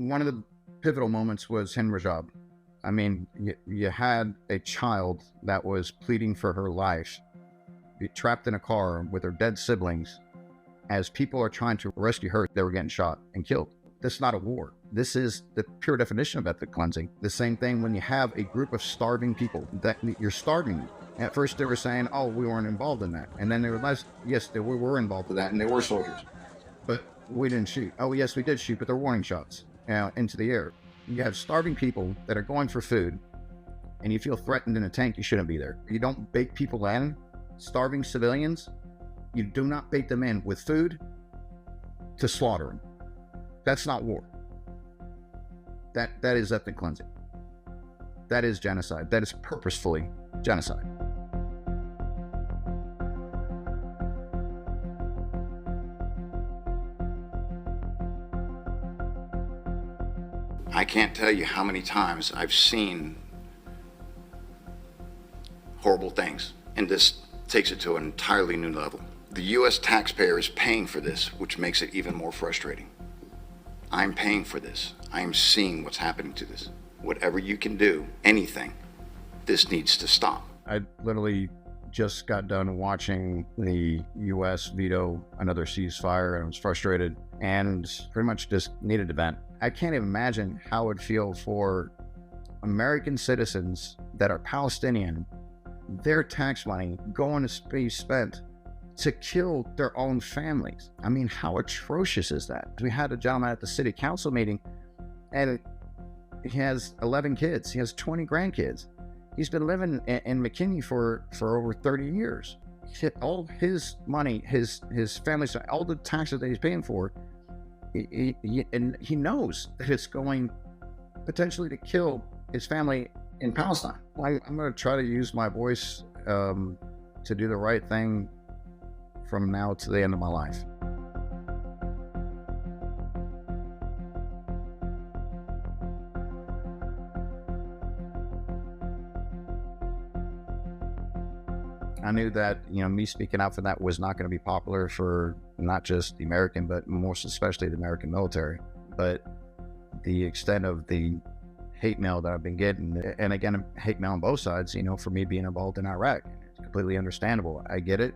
One of the pivotal moments was Hind Rajab. I mean, you had a child that was pleading for her life, trapped in a car with her dead siblings. As people are trying to rescue her, they were getting shot and killed. This is not a war. This is the pure definition of ethnic cleansing. The same thing when you have a group of starving people that you're starving. At first they were saying, oh, we weren't involved in that. And then they realized, yes, we were involved in that, and they were soldiers. But we didn't shoot. Oh, yes, we did shoot, but they're warning shots into the air. You have starving people that are going for food, and you feel threatened in a tank, you shouldn't be there. You don't bait people in, starving civilians, you do not bait them in with food to slaughter them. That's not war. That is ethnic cleansing. That is genocide. That is purposefully genocide. I can't tell you how many times I've seen horrible things, and this takes it to an entirely new level. The U.S. taxpayer is paying for this, which makes it even more frustrating. I'm paying for this. I am seeing what's happening to this. Whatever you can do, anything, this needs to stop. I literally just got done watching the U.S. veto another ceasefire, and I was frustrated and pretty much just needed to vent. I can't even imagine how it would feel for American citizens that are Palestinian, their tax money going to be spent to kill their own families. I mean, how atrocious is that? We had a gentleman at the city council meeting, and he has 11 kids. He has 20 grandkids. He's been living in McKinney for over 30 years. All his money, his family's, all the taxes that he's paying for, and he knows that it's going potentially to kill his family in Palestine. I'm going to try to use my voice to do the right thing from now to the end of my life. I knew that, me speaking out for that was not going to be popular for not just the American, but more especially the American military. But the extent of the hate mail that I've been getting, and again, hate mail on both sides, for me being involved in Iraq, it's completely understandable. I get it.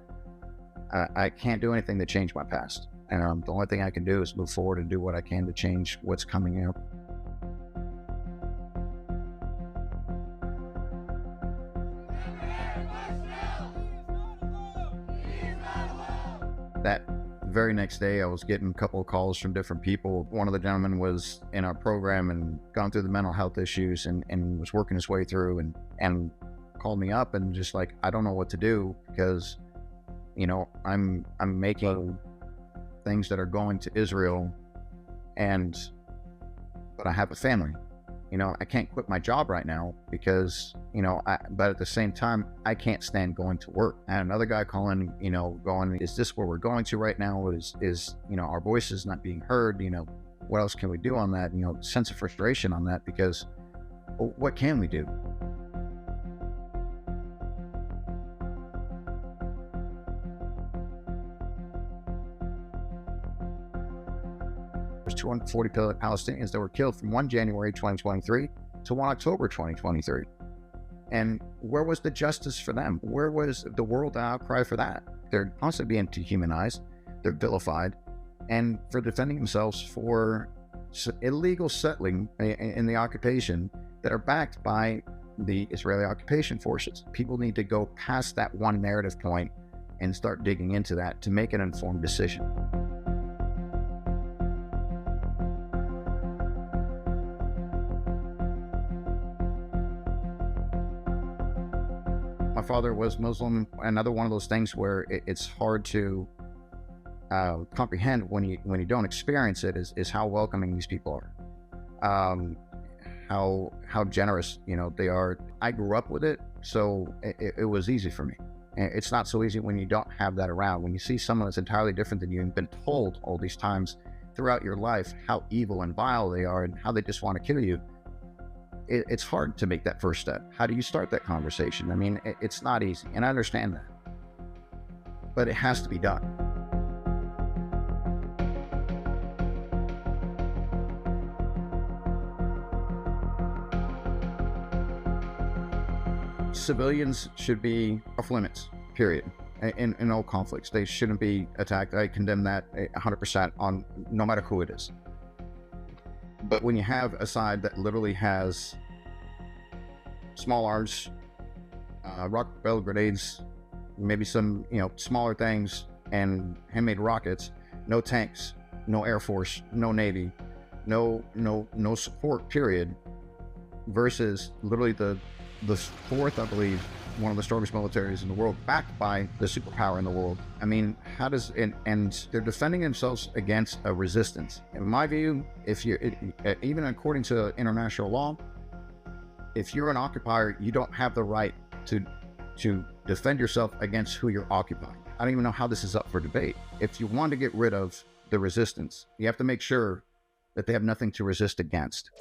I can't do anything to change my past. And the only thing I can do is move forward and do what I can to change what's coming up. That very next day, I was getting a couple of calls from different people. One of the gentlemen was in our program and gone through the mental health issues and was working his way through and called me up and just like, I don't know what to do because, I'm making things that are going to Israel, but I have a family. I can't quit my job right now because, but at the same time, I can't stand going to work. I had another guy calling, going, is this where we're going to right now? Is our voices not being heard? What else can we do on that? Sense of frustration on that, because what can we do? There's 240 Palestinians that were killed from 1 January 2023 to 1 October 2023. And where was the justice for them? Where was the world outcry for that? They're constantly being dehumanized, they're vilified, and for defending themselves for illegal settling in the occupation that are backed by the Israeli occupation forces. People need to go past that one narrative point and start digging into that to make an informed decision. My father was Muslim. Another one of those things where it's hard to comprehend when you don't experience it is how welcoming these people are, how generous they are. I grew up with it, so it was easy for me. It's not so easy when you don't have that around. When you see someone that's entirely different than you and been told all these times throughout your life how evil and vile they are and how they just want to kill you, it's hard to make that first step. How do you start that conversation? I mean, it's not easy, and I understand that, but it has to be done. Civilians should be off limits, period. In all conflicts, they shouldn't be attacked. I condemn that 100% on no matter who it is. But when you have a side that literally has small arms, rocket barrel grenades, maybe some smaller things, and handmade rockets, no tanks, no air force, no navy, no support, period, versus literally the fourth, I believe, one of the strongest militaries in the world, backed by the superpower in the world. I mean, how does and they're defending themselves against a resistance. In my view, if you're even according to international law, if you're an occupier, you don't have the right to defend yourself against who you're occupying. I don't even know how this is up for debate. If you want to get rid of the resistance, you have to make sure that they have nothing to resist against.